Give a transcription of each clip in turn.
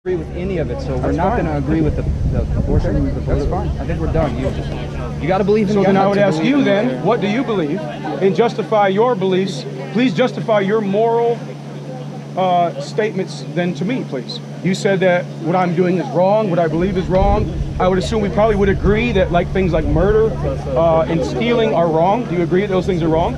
agree with any of it, so we're not going to agree with the abortion. That's fine. I think we're done. You got to believe in God. So then I would ask you then, what do you believe? And justify your beliefs. Please justify your moral statements then to me, please. You said that what I'm doing is wrong, what I believe is wrong. I would assume we probably would agree that like things like murder and stealing are wrong. Do you agree that those things are wrong?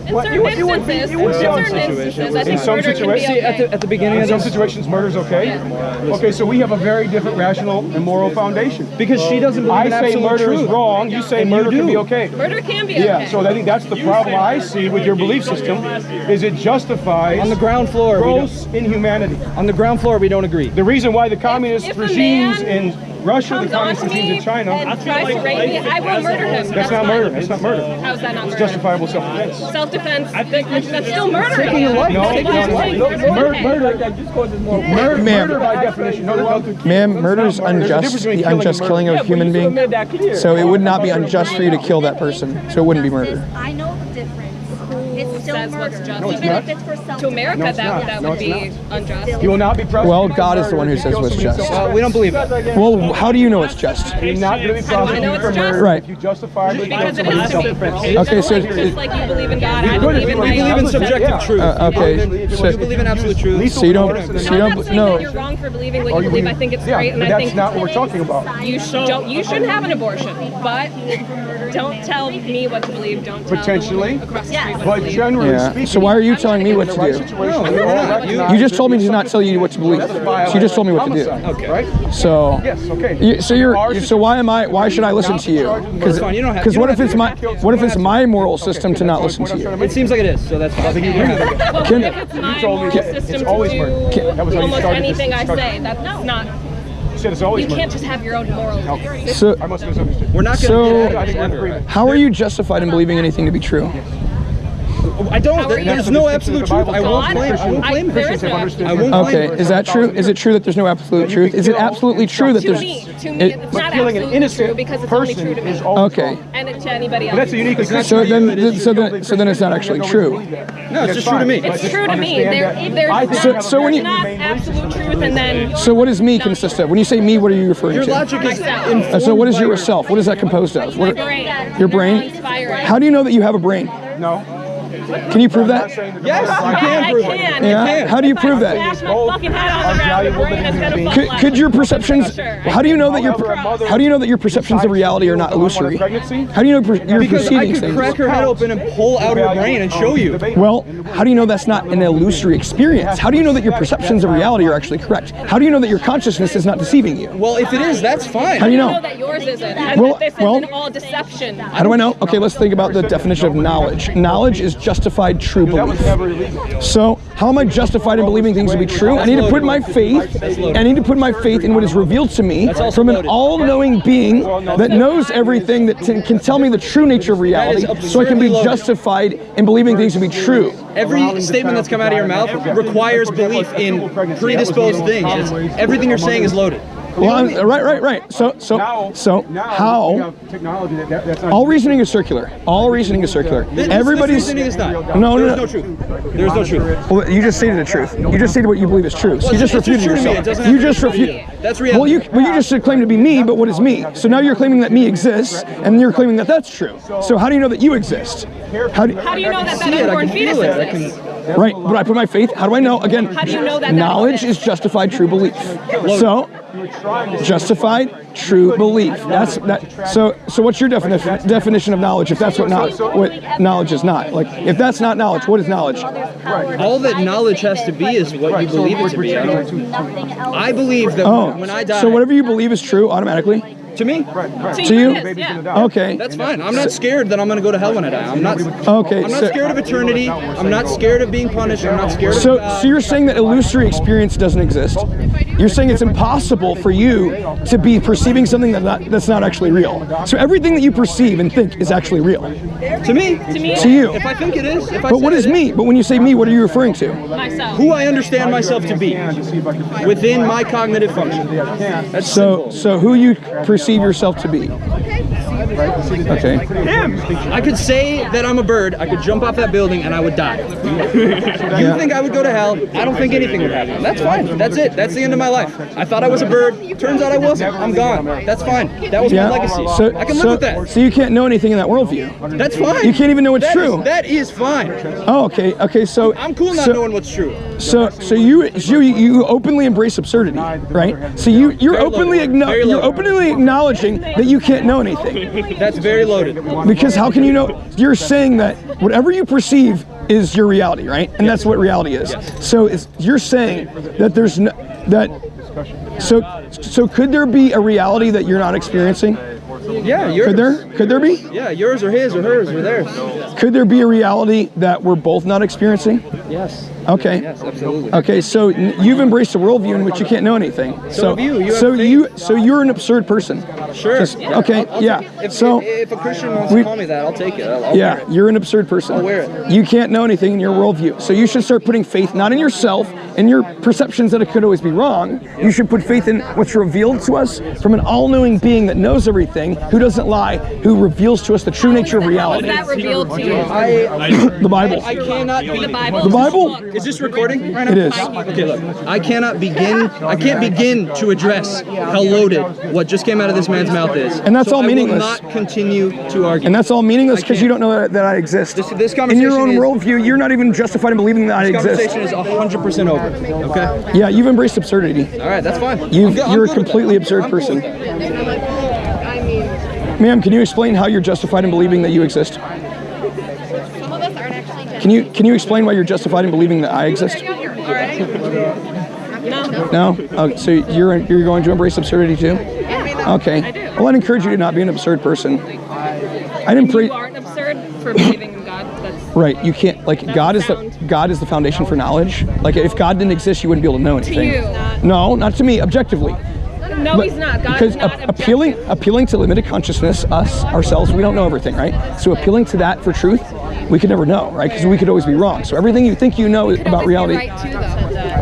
In certain instances, I think murder can be okay. At the beginning in of some situations, murder's okay. Yeah. Okay, so we have a very different rational and moral foundation. Because she doesn't believe in I say absolute murder truth. is wrong. You say And murder you can be do. okay. Murder can be okay. Yeah, so I think that's the problem I see with your belief system, is it justifies On the ground floor, gross inhumanity. on the ground floor, we don't agree. The reason why the communist if a regimes man in Russia, the comes on communist to regimes me in China, and tries to rape me, I will murder him. that's not murder. That's not murder. How's that not It's murder? justifiable self-defense. Self-defense, that's still murder. Taking your life. No, Taking no, his life. Murder by definition. Ma'am, murder is unjust, the unjust killing of a human being. So it would not be unjust for you to kill that person. So it wouldn't be murder. I know the difference. It's still says what's murder. just? No, it's Even not. if it's for self. To America, No, it's not. that No, would it's be unjust. He will not be prosecuted. Well, God is the one who says what's just. We don't believe it. Well, how do you know it's just? You're not going to be How do I know prosecuted it's for just? murder Right. if you justifiably kill Because it somebody in is to me. self-defense. Okay, so Just like you believe in God, I We believe in We believe in subjective truth. okay, so You believe in absolute truth. So you don't. I'm not saying that you're wrong for believing what you believe. I think it's Yeah, great, and but I that's think not what we're talking about. you shouldn't have an abortion. But don't tell me what to believe. Don't tell Potentially. the woman across the street what to But believe. generally Yeah. speaking, So why are you telling me what to in the right do? situation, we all recognize You just told me to not tell you what to believe. that's So you just told me what to do. homicide, Okay. Right? So. Yes, okay. So why am I? Why should I listen to you? That's fine. You don't have- Because you what don't if have it's to- my my moral system to not listen to you? It seems like it is, so that's fine. I think you agree with that. Well, Can- what if it's my told me moral that system it's to always do murder. That was how you almost started this anything I discussion. say? That's not. You said it's always You murder. can't just have your own moral system. So I must have misunderstood. We're not So- going to I get think we're in into agreement. how are you justified in believing anything to be true? I don't. How are you- There's no absolute truth. I won't God? claim. I won't claim there it. is no absolute I won't Okay, claim is that true? Is it true that there's no absolute truth? Is it absolutely true that To there's? me, it's not killing an absolutely innocent true because it's only person true to me. is always Okay. wrong. And it, to anybody else. But that's a unique So then it's not actually true. No, it's just true to me. It's true to me. There's So when you- not absolute truth, and then So what does me consist of? When you say me, what are you referring Your to? logic is So what is yourself? What is that composed of? my What, brain. your brain? Inspiring. How do you know that you have a brain? No. Can you prove that? Yes, you can I prove can. it. Yeah. How do you prove that? Smash my fucking head on the ground. The brain is gonna fall flat. Could your perceptions? Sure. How do you know that your perceptions of reality are not illusory? How do you know you're Because I perceiving could things? crack her head open and pull out her brain and show you. Well, how do you know that's not an illusory experience? How do you know that your perceptions of reality are actually correct? How do you know that your consciousness is not deceiving you? Well, if it is, that's fine. How do you I know know? that yours isn't, and Well- that this well- isn't all deception. How do I know? Okay, let's think about the definition of knowledge. Knowledge is justified true That was belief. never illegal. So, how am I justified in believing things to be true? I need to put my faith. I need to put my faith in what is revealed to me from an all-knowing being that knows everything, that can tell me the true nature of reality, so I can be justified in believing things to be true. Every statement that's come out of your mouth requires belief in predisposed things. Everything you're saying is loaded. Well, right. So Now how? we have technology that's not All reasoning is circular. All reasoning is circular. Everybody's. This reasoning is not. No. There's no truth. There's no truth. Well, you just stated the truth. You just stated what you believe is true. So you just It's refuted true to me. It yourself. doesn't You have to just be true to refuted. me. That's reality. Well, you just claim to be me, but what is me? So now you're claiming that me exists, and you're claiming that that's true. So how do you know that you exist? How do How do you know that see that it, I unborn can fetus feel it, I exists? Right, but I put my faith. How do I know? Again, How do you know that knowledge is justified true belief. So, justified true belief. That's that. So what's your definition of knowledge? If that's what knowledge is not. Like, if that's not knowledge, what is knowledge? All that knowledge has to be is what you believe it to be. I believe that when I die, So whatever you believe is true automatically. to me, To you? it is, yeah. Okay. that's fine. I'm not scared that I'm going to go to hell when I die. I'm not. Okay. I'm not scared of eternity. I'm not scared of being punished. I'm not scared of So God. you're saying that illusory experience doesn't exist? You're saying it's impossible for you to be perceiving something that's not actually real. So everything that you perceive and think is actually real. To me, To you. if I think it is, if I But what say is it me? But when you say me, what are you referring to? Myself. who I understand myself to be within my cognitive function. That's simple. So who you perceive yourself to be? Okay. I could say that I'm a bird, I could jump off that building, and I would die. You think I would go to hell? I don't think anything would happen. That's fine. That's it. That's the end of my life. I thought I was a bird. Turns out I wasn't. I'm gone. That's fine. That was my legacy. So, I can live with that. So you can't know anything in that worldview. That's fine. You can't even know what's true. That is fine. Oh, okay. Okay. So I'm cool not knowing what's true. So you openly embrace absurdity, right? So you're openly acknowledging that you can't know anything. That's very loaded. Because how can you know? You're saying that whatever you perceive is your reality, right? And that's what reality is. Yes. So you're saying that there's no, that. So could there be a reality that you're not experiencing? Yeah, yours. Could there be? Yeah, yours or his or hers or theirs. Could there be a reality that we're both not experiencing? Yes. Okay. Yes, absolutely. Okay, so you've embraced a worldview in which you can't know anything. So have you. You have so you're an absurd person. Sure. Okay. Yeah. If a Christian wants to call me that, I'll take it. I'll wear it. You're an absurd person. I'll wear it. You can't know anything in your worldview. So you should start putting faith not in yourself and your perceptions that it could always be wrong. You should put faith in what's revealed to us from an all-knowing being that knows everything, who doesn't lie, who reveals to us the true nature of reality. Was that revealed to you? The Bible. I cannot be The Bible. The Bible? Is this recording right now? It is. Okay, look. I can't begin to address how loaded what just came out of this man's mouth is. And that's all meaningless. I will not continue to argue. And that's all meaningless because you don't know that I exist. This conversation in your own is, worldview, you're not even justified in believing that I This exist. conversation is 100% over. Okay? Yeah, you've embraced absurdity. All right, that's fine. You're a completely absurd person. Ma'am, can you explain how you're justified in believing that you exist? Some of us aren't actually. Can you explain why you're justified in believing that I exist? No? Okay, so you're going to embrace absurdity too? Okay. Well, I'd encourage you to not be an absurd person. You aren't absurd for believing in God. That's right. You can't, like, God is the foundation for knowledge. Like, if God didn't exist, you wouldn't be able to know anything. To you. No, not to me, objectively. No, he's not. God Because is not appealing to limited consciousness, ourselves, we don't know everything, right? So appealing to that for truth, we could never know, right? Because we could always be wrong. So everything you think you know about reality,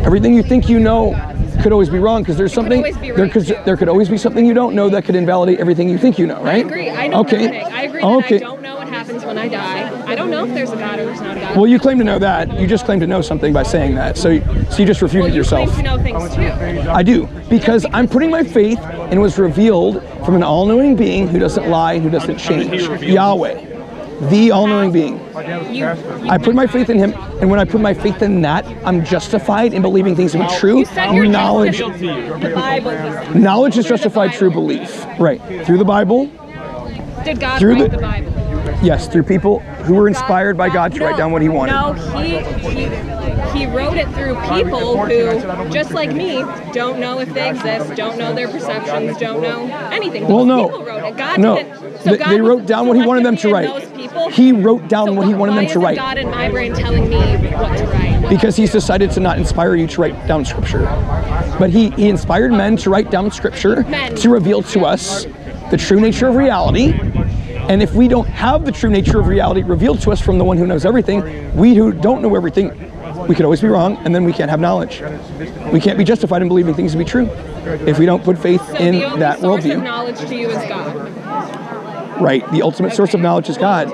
everything you think you know could always be wrong, because there's something there could always be something you don't know that could invalidate everything you think you know, right? I agree. I know okay. I agree that I don't know what happens when I die. I don't know if there's a God or there's not a God. Well, you claim to know that. You just claim to know something by saying that. So you just refuted yourself. Claim to know things too. I do, because I'm putting my faith in what's revealed from an all-knowing being who doesn't lie, who doesn't change. Yahweh. The all-knowing being. I put my faith in him, and when I put my faith in that, I'm justified in believing things to be true. Knowledge is justified true belief. Right. Through the Bible. Did God write the Bible? Yes, through people who were inspired by God to write down what he wanted. No, he wrote it through people who, just like me, don't know if they exist, don't know their perceptions, don't know anything. Well, no. People wrote it. God no. didn't. So God they wrote down what he wanted them to write. He wrote down what he wanted them to write. Why isn't God in my brain telling me what to write? Because he's decided to not inspire you to write down scripture. But he inspired men to write down scripture to reveal to us the true nature of reality. And if we don't have the true nature of reality revealed to us from the one who knows everything, we who don't know everything, we could always be wrong, and then we can't have knowledge. We can't be justified in believing things to be true if we don't put faith in that worldview. The only source of knowledge to you is God. Right. The ultimate source of knowledge is God.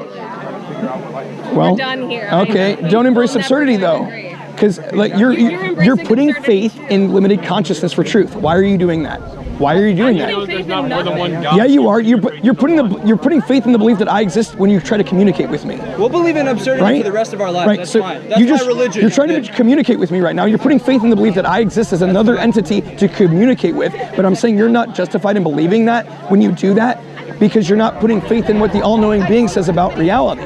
Well, we're done here. Okay. Don't embrace absurdity though, because like you're putting faith in limited consciousness for truth. Why are you doing that? Why are you doing that? Yeah, you are. You're putting faith in the belief that I exist when you try to communicate with me. We'll believe in absurdity for the rest of our lives. Right. That's so fine. That's my religion. You're trying to communicate with me right now. You're putting faith in the belief that I exist as another entity to communicate with. But I'm saying you're not justified in believing that when you do that, because you're not putting faith in what the all-knowing being says about reality.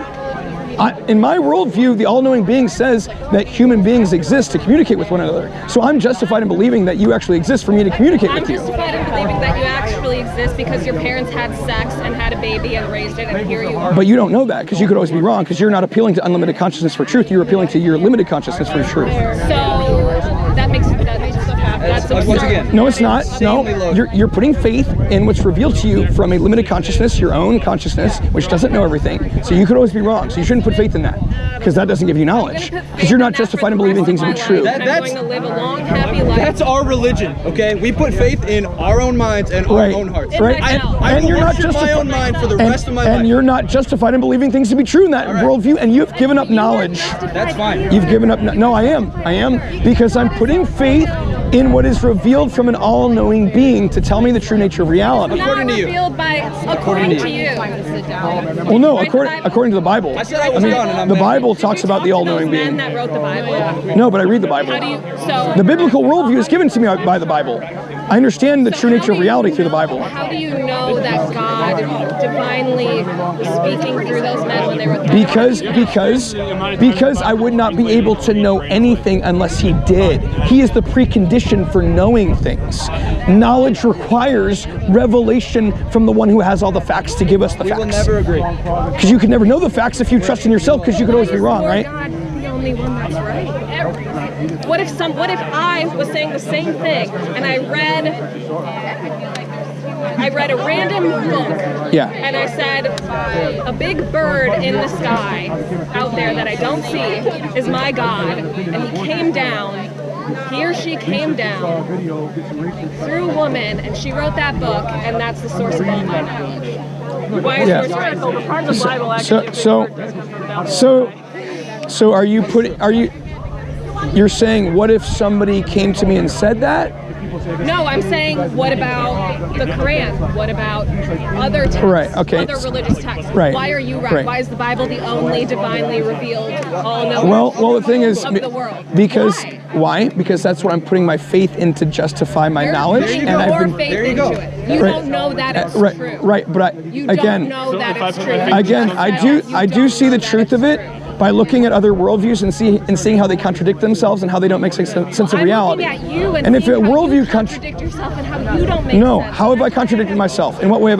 In my worldview, the all-knowing being says that human beings exist to communicate with one another. So I'm justified in believing that you actually exist for me to communicate with you. I'm justified in believing that you actually exist because your parents had sex and had a baby and raised it, and here you are. But you don't know that, because you could always be wrong, because you're not appealing to unlimited consciousness for truth. You're appealing to your limited consciousness for truth. So that makes you so happy. That's Once again. No, it's not. No, you're putting faith in what's revealed to you from a limited consciousness, your own consciousness, which doesn't know everything. So you could always be wrong. So you shouldn't put faith in that, because that doesn't give you knowledge. Because you're not justified in believing things to be true. I'm going to live a long, happy life. That's our religion, okay? We put faith in our own minds and our own hearts. Right. I will worship my own mind for the rest of my life. And you're not justified in believing things to be true in that worldview, and you've given up knowledge. That's fine. You've given up. No, I am, because I'm putting faith in what is revealed from an all-knowing being to tell me the true nature of reality. According to you. According to you. Well, no, according to the Bible. I said I was gone, and I'm the back. Bible talks about the all-knowing Men being. that wrote the Bible. No, but I read the Bible. How do you? So The biblical worldview is given to me by the Bible. I understand the true nature of reality through the Bible. How do you know that God divinely was speaking through those men when they wrote the Bible? Because I would not be able to know anything unless he did. He is the precondition for knowing things. Knowledge requires revelation from the one who has all the facts to give us the facts. We will never agree. Because you could never know the facts if you trust in yourself, because you could always be wrong, right? God, the only one that's right. What if I was saying the same thing and I read a random book, Yeah. and I said a big bird in the sky out there that I don't see is my God, and he came down. He or she came down through a woman, and she wrote that book, and that's the source of all my knowledge. Why is Yeah. yours right? The part of the Bible So you're saying, what if somebody came to me and said that? No, I'm saying, what about the Quran? What about other texts? Right, okay. Other religious texts? Right. Why are you right? Right. Why is the Bible the only divinely revealed, all-knowing Well, the thing is, of the world? because why? Because that's what I'm putting my faith in to justify my You're knowledge, putting and I've your been faith there you into go. it. You Right. don't know that it's right, true. right. But You again, don't know that it's true. I do see the truth of it by looking at other worldviews and seeing how they contradict themselves and how they don't make sense of reality. I'm looking at you and And if seeing a how worldview you contradict yourself and how you don't make sense. how have I contradicted myself? In what way have I